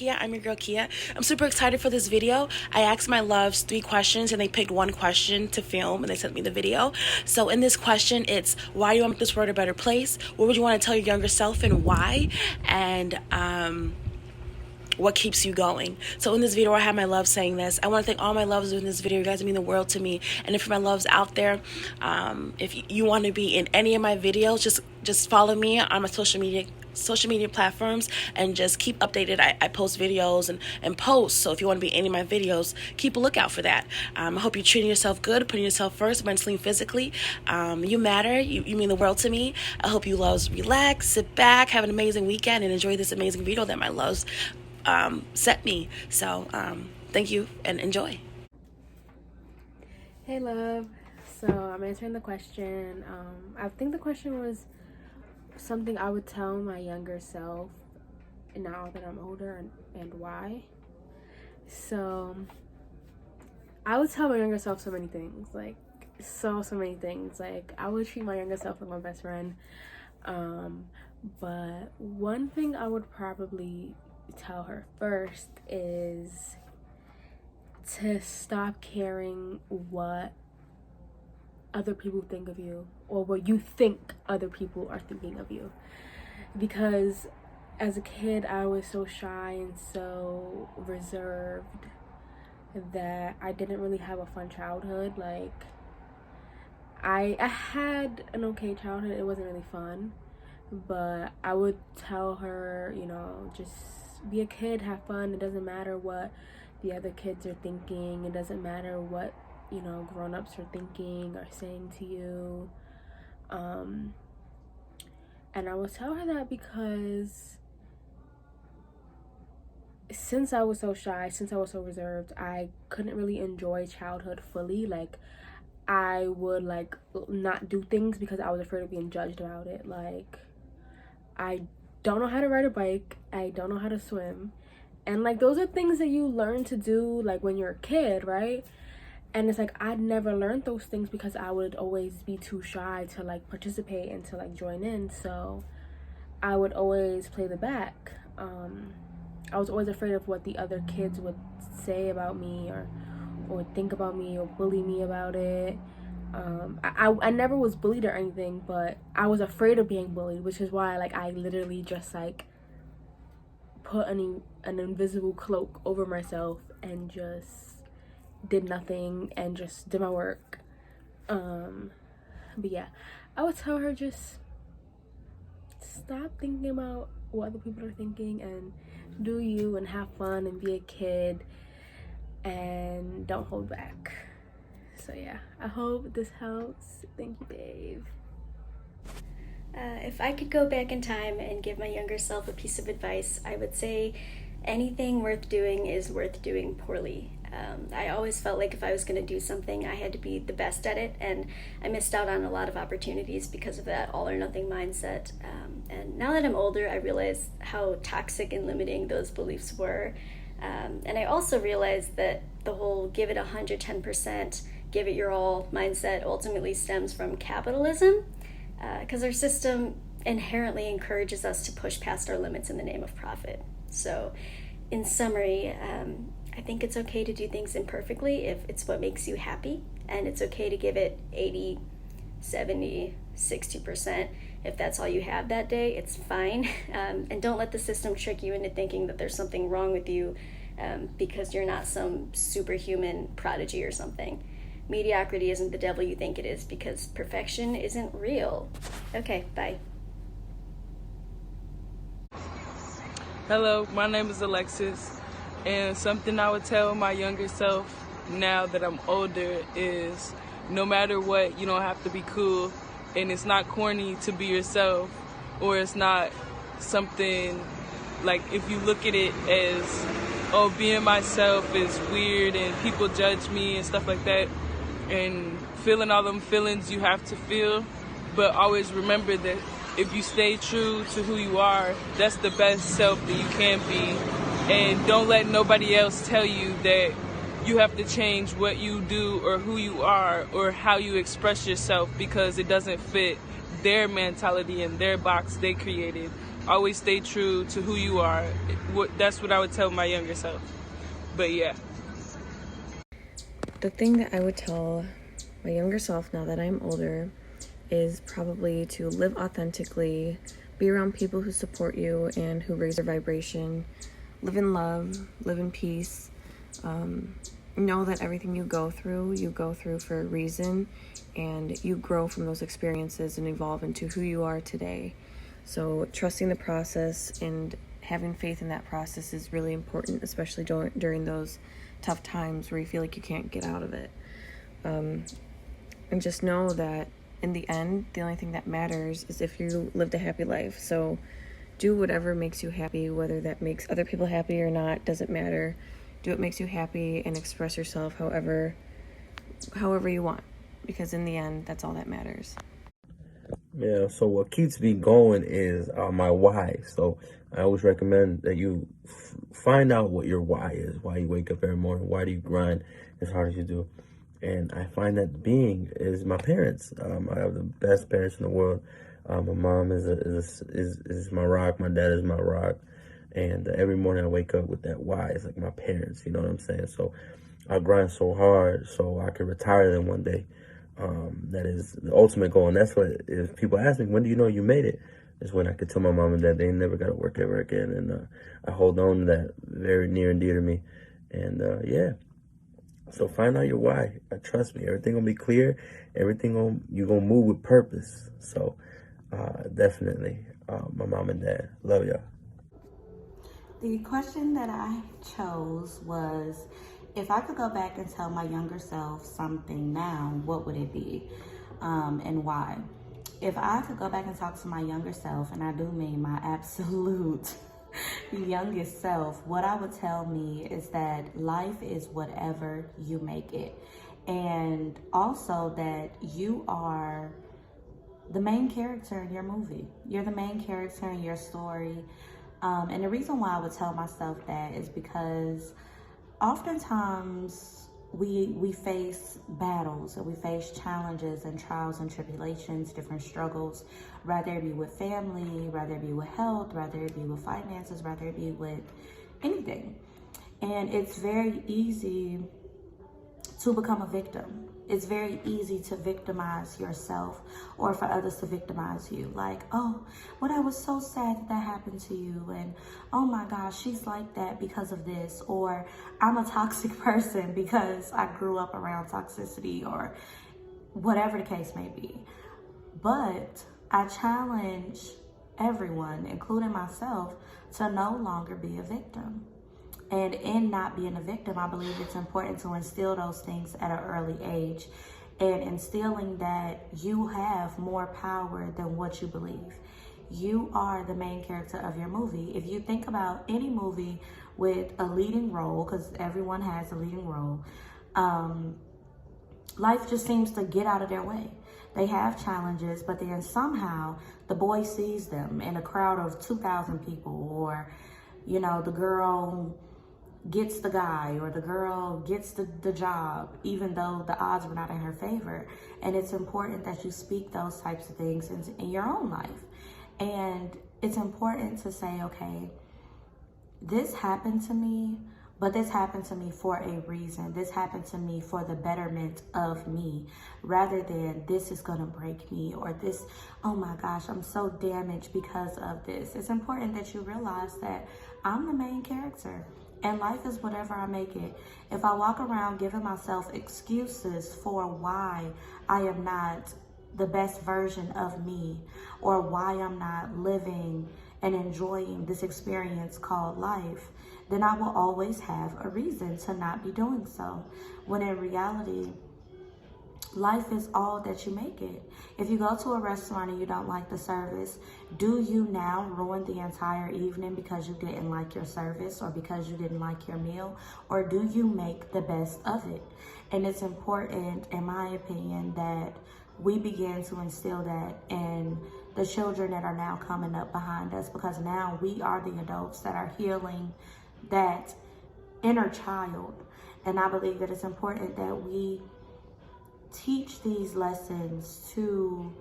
Kia. I'm your girl Kia. I'm super excited for this video. I asked my loves 3 questions and they picked 1 question to film and they sent me the video. So in this question, it's why do you want to make this world a better place? What would you want to tell your younger self and why? And what keeps you going? So in this video, I have my loves saying this. I want to thank all my loves in this video. You guys mean the world to me. And if my loves out there, if you want to be in any of my videos, just follow me on my social media platforms and just keep updated. I post videos and posts, so if you want to be in any of my videos, keep a lookout for that. I hope you're treating yourself good, putting yourself first, mentally and physically. You matter. You mean the world to me. I hope you loves relax, sit back, have an amazing weekend, and enjoy this amazing video that my loves sent me. So thank you and enjoy. Hey love, so I'm answering the question. I think the question was something I would tell my younger self now that I'm older and why. So I would tell my younger self so many things, like so many things. Like I would treat my younger self like my best friend, but one thing I would probably tell her first is to stop caring what other people think of you or what you think other people are thinking of you. Because as a kid, I was so shy and so reserved that I didn't really have a fun childhood. Like I had an okay childhood. It wasn't really fun, but I would tell her, you know, just be a kid, have fun. It doesn't matter what the other kids are thinking. It doesn't matter what, you know, grown-ups are thinking or saying to you. And I would tell her that because since I was so shy, since I was so reserved, I couldn't really enjoy childhood fully. Like I would like not do things because I was afraid of being judged about it. Like I don't know how to ride a bike, I don't know how to swim, and like those are things that you learn to do like when you're a kid, right? And it's like I'd never learned those things because I would always be too shy to like participate and to like join in. So I would always play the back. I was always afraid of what the other kids would say about me or think about me or bully me about it. I never was bullied or anything, but I was afraid of being bullied, which is why like I literally just like put an invisible cloak over myself and just did nothing and just did my work. But yeah, I would tell her just stop thinking about what other people are thinking and do you and have fun and be a kid and don't hold back. So yeah, I hope this helps. Thank you, babe. If I could go back in time and give my younger self a piece of advice, I would say anything worth doing is worth doing poorly. I always felt like if I was going to do something, I had to be the best at it, and I missed out on a lot of opportunities because of that all or nothing mindset. And now that I'm older, I realize how toxic and limiting those beliefs were. And I also realized that the whole give it 110%, give it your all mindset ultimately stems from capitalism, because our system inherently encourages us to push past our limits in the name of profit. So in summary, I think it's okay to do things imperfectly if it's what makes you happy, and it's okay to give it 80, 70, 60%. If that's all you have that day, it's fine. And don't let the system trick you into thinking that there's something wrong with you because you're not some superhuman prodigy or something. Mediocrity isn't the devil you think it is because perfection isn't real. Okay, bye. Hello, my name is Alexis, and something I would tell my younger self now that I'm older is no matter what, you don't have to be cool, and it's not corny to be yourself, or it's not something like if you look at it as, oh, being myself is weird and people judge me and stuff like that, and feeling all them feelings you have to feel, but always remember that if you stay true to who you are, that's the best self that you can be. And don't let nobody else tell you that you have to change what you do or who you are or how you express yourself because it doesn't fit their mentality and their box they created. always stay true to who you are. That's what I would tell my younger self. But yeah. The thing that I would tell my younger self now that I'm older is probably to live authentically, be around people who support you and who raise your vibration, live in love, live in peace. Know that everything you go through for a reason, and you grow from those experiences and evolve into who you are today. So trusting the process and having faith in that process is really important, especially during those tough times where you feel like you can't get out of it. And just know that in the end, the only thing that matters is if you lived a happy life. So do whatever makes you happy, whether that makes other people happy or not, doesn't matter. Do what makes you happy and express yourself however you want, because in the end, that's all that matters. Yeah, so what keeps me going is my why. So I always recommend that you find out what your why is, why you wake up every morning, why do you grind as hard as you do. And I find that being is my parents. I have the best parents in the world. My mom is my rock, my dad is my rock. And every morning I wake up with that why. It's like my parents, you know what I'm saying? So I grind so hard so I can retire them one day. That is the ultimate goal. And that's what, if people ask me, when do you know you made it? Is when I could tell my mom and dad they never got to work ever again. And I hold on to that very near and dear to me. And yeah. So find out your why. Trust me, everything gonna be clear. You're gonna move with purpose. So definitely, my mom and dad, love y'all. The question that I chose was, if I could go back and tell my younger self something now, what would it be, and why? If I could go back and talk to my younger self, and I do mean my absolute youngest self, what I would tell me is that life is whatever you make it. And also that you are the main character in your movie. You're the main character in your story. And the reason why I would tell myself that is because oftentimes we face battles and we face challenges and trials and tribulations, different struggles, rather it be with family, rather it be with health, rather it be with finances, rather it be with anything. And it's very easy to become a victim. It's very easy to victimize yourself or for others to victimize you. Like, oh, well, I was so sad that happened to you. And oh my gosh, she's like that because of this. Or I'm a toxic person because I grew up around toxicity, or whatever the case may be. But I challenge everyone, including myself, to no longer be a victim. And in not being a victim, I believe it's important to instill those things at an early age, and instilling that you have more power than what you believe. You are the main character of your movie. If you think about any movie with a leading role, because everyone has a leading role, life just seems to get out of their way. They have challenges, but then somehow the boy sees them in a crowd of 2,000 people, or, you know, the girl gets the guy, or the girl gets the job, even though the odds were not in her favor. And it's important that you speak those types of things in your own life. And it's important to say, okay, this happened to me, but this happened to me for a reason. This happened to me for the betterment of me, rather than this is gonna break me, or this, oh my gosh, I'm so damaged because of this. It's important that you realize that I'm the main character. And life is whatever I make it. If I walk around giving myself excuses for why I am not the best version of me, or why I'm not living and enjoying this experience called life, then I will always have a reason to not be doing so. When in reality, life is all that you make it. If you go to a restaurant and you don't like the service, do you now ruin the entire evening because you didn't like your service, or because you didn't like your meal? Or do you make the best of it? And it's important, in my opinion, that we begin to instill that in the children that are now coming up behind us, because now we are the adults that are healing that inner child. And I believe that it's important that we teach these lessons to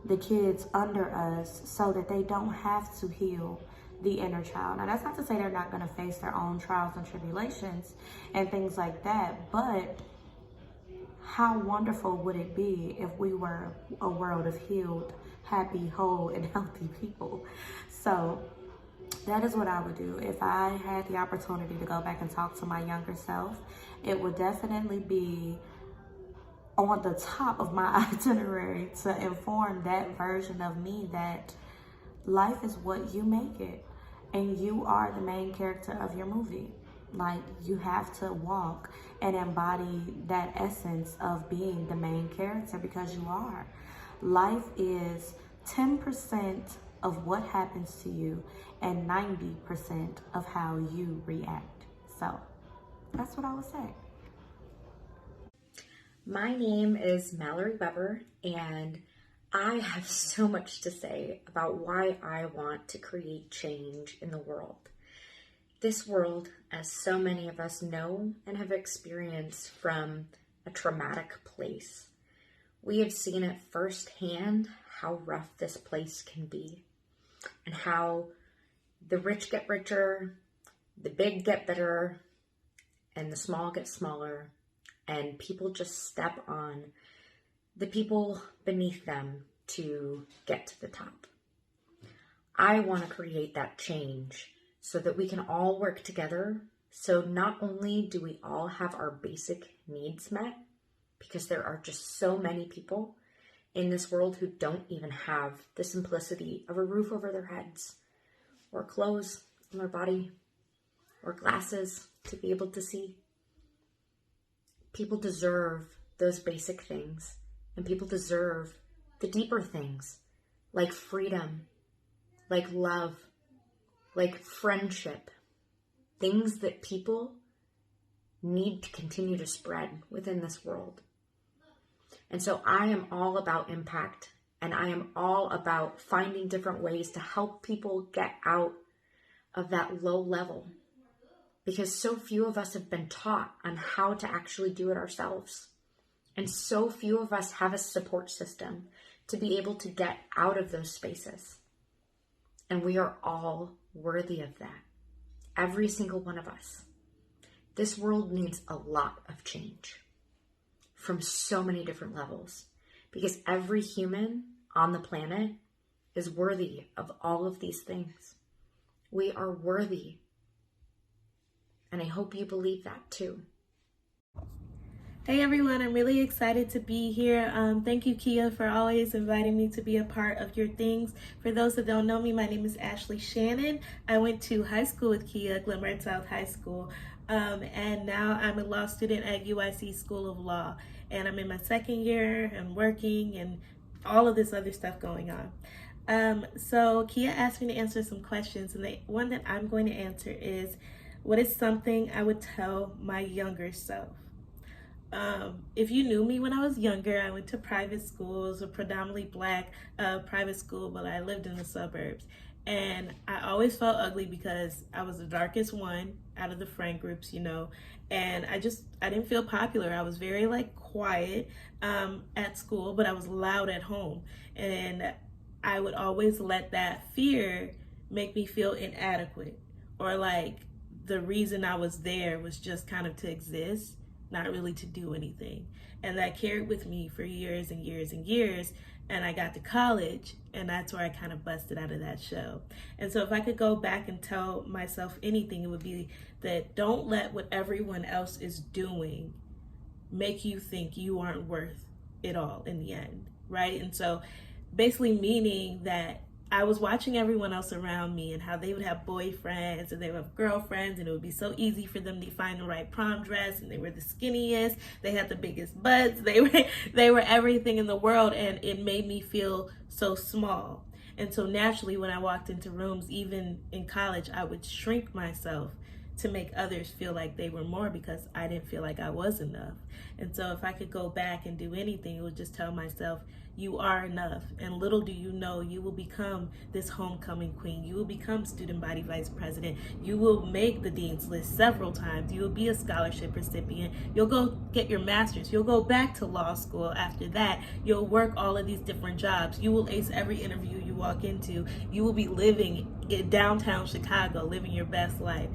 the kids under us so that they don't have to heal the inner child. Now, that's not to say they're not going to face their own trials and tribulations and things like that, but how wonderful would it be if we were a world of healed, happy, whole, and healthy people? So that is what I would do. If I had the opportunity to go back and talk to my younger self, it would definitely be on the top of my itinerary to inform that version of me that life is what you make it, and you are the main character of your movie. Like, you have to walk and embody that essence of being the main character, because you are. Life is 10% of what happens to you and 90% of how you react. So that's what I would say. My name is Mallory Weber, and I have so much to say about why I want to create change in the world. This world, as so many of us know and have experienced from a traumatic place. We have seen it firsthand how rough this place can be, and how the rich get richer, the big get better, and the small get smaller, and people just step on the people beneath them to get to the top. I want to create that change so that we can all work together. So not only do we all have our basic needs met, because there are just so many people in this world who don't even have the simplicity of a roof over their heads, or clothes on their body, or glasses to be able to see. People deserve those basic things, and people deserve the deeper things, like freedom, like love, like friendship, things that people need to continue to spread within this world. And so I am all about impact, and I am all about finding different ways to help people get out of that low level, because so few of us have been taught on how to actually do it ourselves. And so few of us have a support system to be able to get out of those spaces. And we are all worthy of that. Every single one of us. This world needs a lot of change from so many different levels, because every human on the planet is worthy of all of these things. We are worthy. And I hope you believe that too. Hey everyone, I'm really excited to be here. Thank you, Kia, for always inviting me to be a part of your things. For those that don't know me, my name is Ashley Shannon. I went to high school with Kia, Glenmart South High School, and now I'm a law student at UIC School of Law. And I'm in my second year and working and all of this other stuff going on. So Kia asked me to answer some questions, and the one that I'm going to answer is, what is something I would tell my younger self? If you knew me when I was younger, I went to private schools, a predominantly Black private school, but I lived in the suburbs. And I always felt ugly because I was the darkest one out of the friend groups, you know, and I didn't feel popular. I was very quiet at school, but I was loud at home. And I would always let that fear make me feel inadequate, or the reason I was there was just kind of to exist, not really to do anything. And that carried with me for years and years and years. And I got to college, and that's where I kind of busted out of that shell. And so if I could go back and tell myself anything, it would be that don't let what everyone else is doing make you think you aren't worth it all in the end, right? And so basically meaning that I was watching everyone else around me and how they would have boyfriends and they would have girlfriends, and it would be so easy for them to find the right prom dress, and they were the skinniest, they had the biggest butts, they were everything in the world, and it made me feel so small. And so naturally when I walked into rooms, even in college, I would shrink myself to make others feel like they were more because I didn't feel like I was enough. And so if I could go back and do anything, it would just tell myself, you are enough. And little do you know, you will become this homecoming queen. You will become student body vice president. You will make the dean's list several times. You will be a scholarship recipient. You'll go get your master's. You'll go back to law school after that. You'll work all of these different jobs. You will ace every interview you walk into. You will be living in downtown Chicago, living your best life.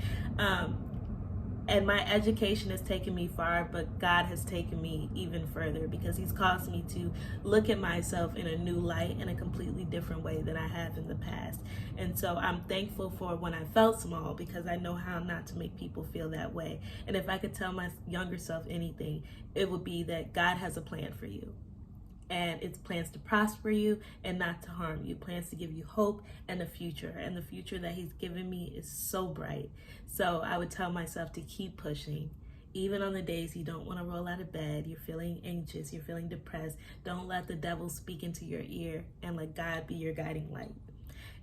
And my education has taken me far, but God has taken me even further because he's caused me to look at myself in a new light, in a completely different way than I have in the past. And so I'm thankful for when I felt small because I know how not to make people feel that way. And if I could tell my younger self anything, it would be that God has a plan for you. And it's plans to prosper you and not to harm you, plans to give you hope and a future. And the future that he's given me is so bright. So I would tell myself to keep pushing. Even on the days you don't want to roll out of bed, you're feeling anxious, you're feeling depressed, don't let the devil speak into your ear and let God be your guiding light.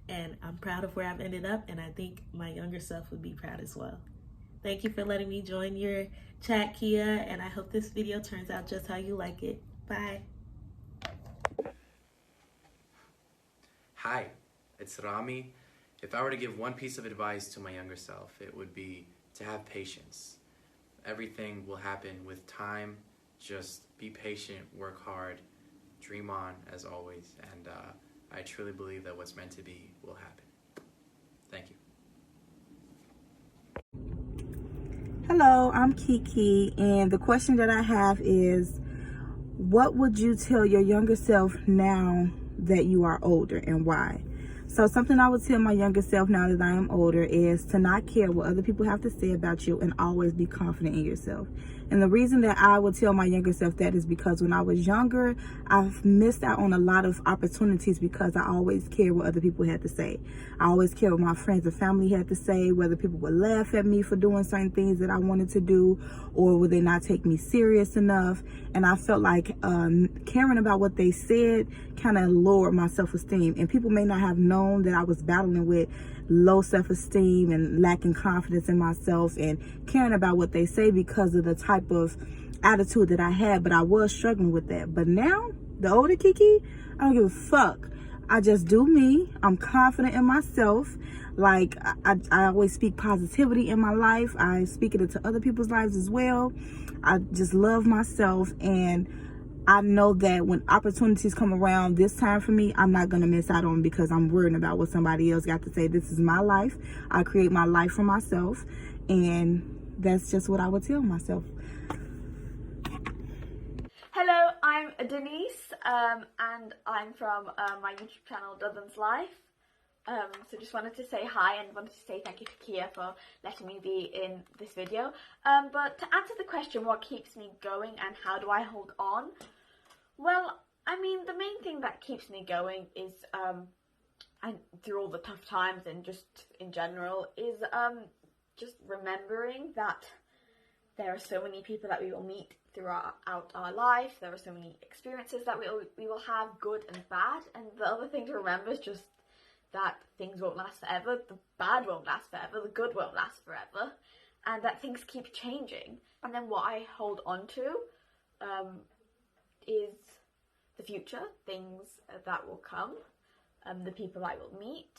And I'm proud of where I've ended up, and I think my younger self would be proud as well. Thank you for letting me join your chat, Kia, and I hope this video turns out just how you like it. Bye. Hi, it's Rami. If I were to give one piece of advice to my younger self, it would be to have patience. Everything will happen with time. Just be patient, work hard, dream on as always, and I truly believe that what's meant to be will happen. Thank you. Hello, I'm Kiki, and the question that I have is, what would you tell your younger self now that you are older, and why? So something I would tell my younger self now that I am older is to not care what other people have to say about you and always be confident in yourself. And the reason that I would tell my younger self that is because when I was younger, I've missed out on a lot of opportunities because I always cared what other people had to say. I always cared what my friends and family had to say, whether people would laugh at me for doing certain things that I wanted to do, or would they not take me serious enough. And I felt like caring about what they said kind of lowered my self-esteem. And people may not have known that I was battling with low self-esteem and lacking confidence in myself and caring about what they say because of the type of attitude that I had, but I was struggling with that. But now, the older Kiki, I don't give a fuck. I just do me. I'm confident in myself. Like, I always speak positivity in my life. I speak it into other people's lives as well. I just love myself, and I know that when opportunities come around this time for me, I'm not going to miss out on because I'm worrying about what somebody else got to say. This is my life. I create my life for myself, and that's just what I would tell myself. Hello, I'm Denise, and I'm from my YouTube channel, Dudden's Life. So just wanted to say hi and wanted to say thank you to Kia for letting me be in this video. But to answer the question, what keeps me going and how do I hold on? Well, I mean, the main thing that keeps me going is, and through all the tough times and just in general, is just remembering that there are so many people that we will meet throughout our life. There are so many experiences that we will have, good and bad. And the other thing to remember is just that things won't last forever. The bad won't last forever. The good won't last forever. And that things keep changing. And then what I hold on to is the future, things that will come, the people I will meet,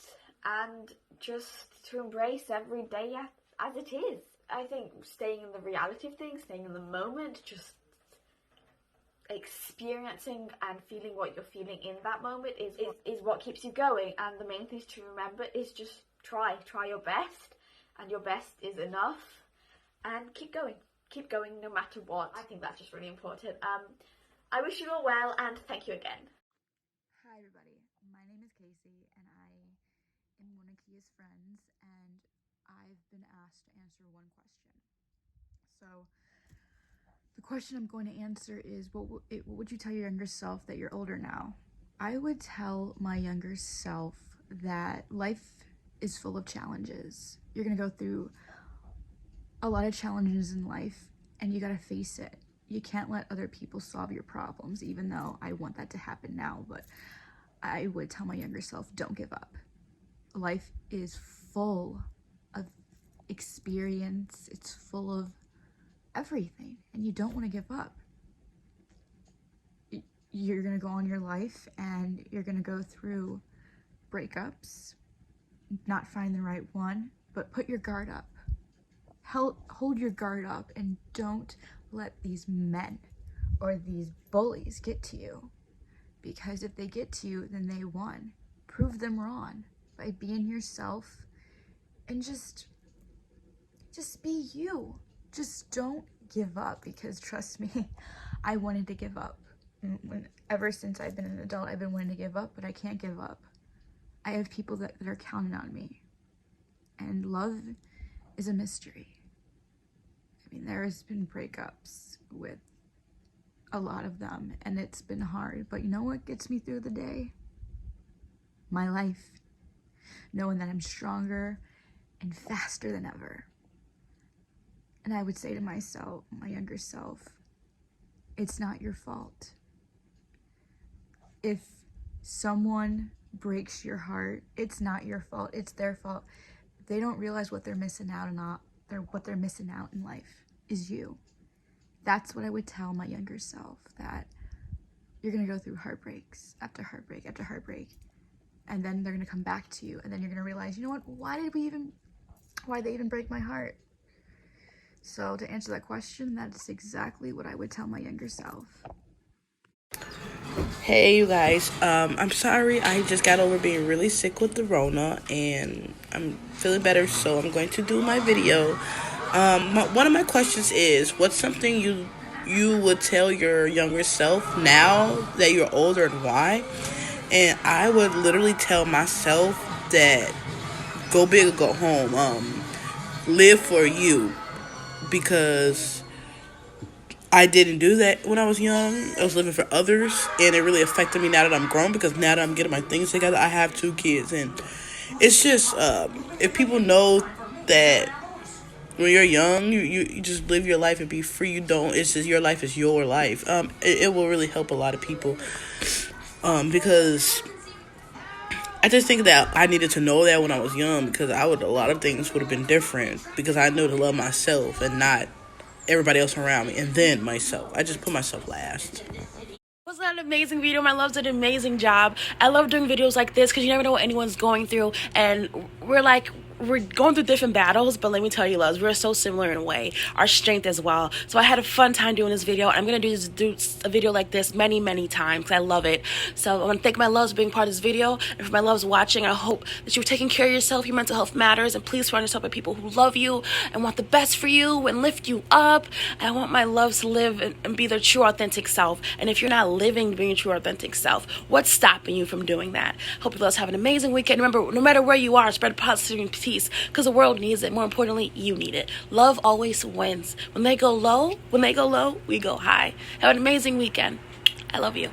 and just to embrace every day as it is. I think staying in the reality of things, staying in the moment, just experiencing and feeling what you're feeling in that moment is what keeps you going. And the main thing to remember is just try your best, and your best is enough, and keep going no matter what. I think that's just really important. I wish you all well, and thank you again. Hi everybody, my name is Casey, and I am one of Kia's friends, and I've been asked to answer one question. So the question I'm going to answer is, what would you tell your younger self that you're older now? I would tell my younger self that life is full of challenges. You're going to go through a lot of challenges in life, and you got to face it. You can't let other people solve your problems, even though I want that to happen now, but I would tell my younger self, don't give up. Life is full of experience, it's full of everything, and you don't want to give up. You're going to go on your life and you're going to go through breakups, not find the right one, but put your guard up. Hold your guard up and don't let these men or these bullies get to you, because if they get to you, then they won. Prove them wrong by being yourself and just be you. Just don't give up, because trust me, I wanted to give up. Ever since I've been an adult, I've been wanting to give up, but I can't give up. I have people that are counting on me, and love is a mystery. I mean, there's been breakups with a lot of them, and it's been hard, but you know what gets me through the day? My life. Knowing that I'm stronger and faster than ever. And I would say to myself, my younger self, it's not your fault. If someone breaks your heart, it's not your fault, it's their fault. They don't realize what they're missing out on, what they're missing out in life is you. That's what I would tell my younger self, that you're gonna go through heartbreaks after heartbreak after heartbreak, and then they're gonna come back to you, and then you're gonna realize, you know what, why did they even break my heart? So to answer that question, that's exactly what I would tell my younger self. Hey you guys, I'm sorry, I just got over being really sick with the Rona, and I'm feeling better, so I'm going to do my video. One of my questions is, what's something you would tell your younger self now that you're older, and why? And I would literally tell myself that go big or go home. Live for you, because I didn't do that when I was young. I was living for others, and it really affected me now that I'm grown, because now that I'm getting my things together, I have 2 kids, and it's just, if people know that when you're young, you just live your life and be free, it's just, your life is your life, it will really help a lot of people, because I just think that I needed to know that when I was young, because a lot of things would have been different, because I knew to love myself and not everybody else around me, and then myself. I just put myself last. Wasn't that an amazing video? My loves did an amazing job. I love doing videos like this, because you never know what anyone's going through, and we're going through different battles, but let me tell you, loves, we're so similar in a way, our strength as well. So I had a fun time doing this video. I'm gonna do a video like this many times, because I love it. So I want to thank my loves for being part of this video, and for my loves watching, I hope that you're taking care of yourself. Your mental health matters, and please surround yourself with people who love you and want the best for you and lift you up. And I want my loves to live and be their true authentic self. And if you're not living being your true authentic self, what's stopping you from doing that? Hope you loves have an amazing weekend. Remember, no matter where you are, spread positivity, because the world needs it. More importantly, you need it. Love always wins. When they go low, we go high. Have an amazing weekend. I love you.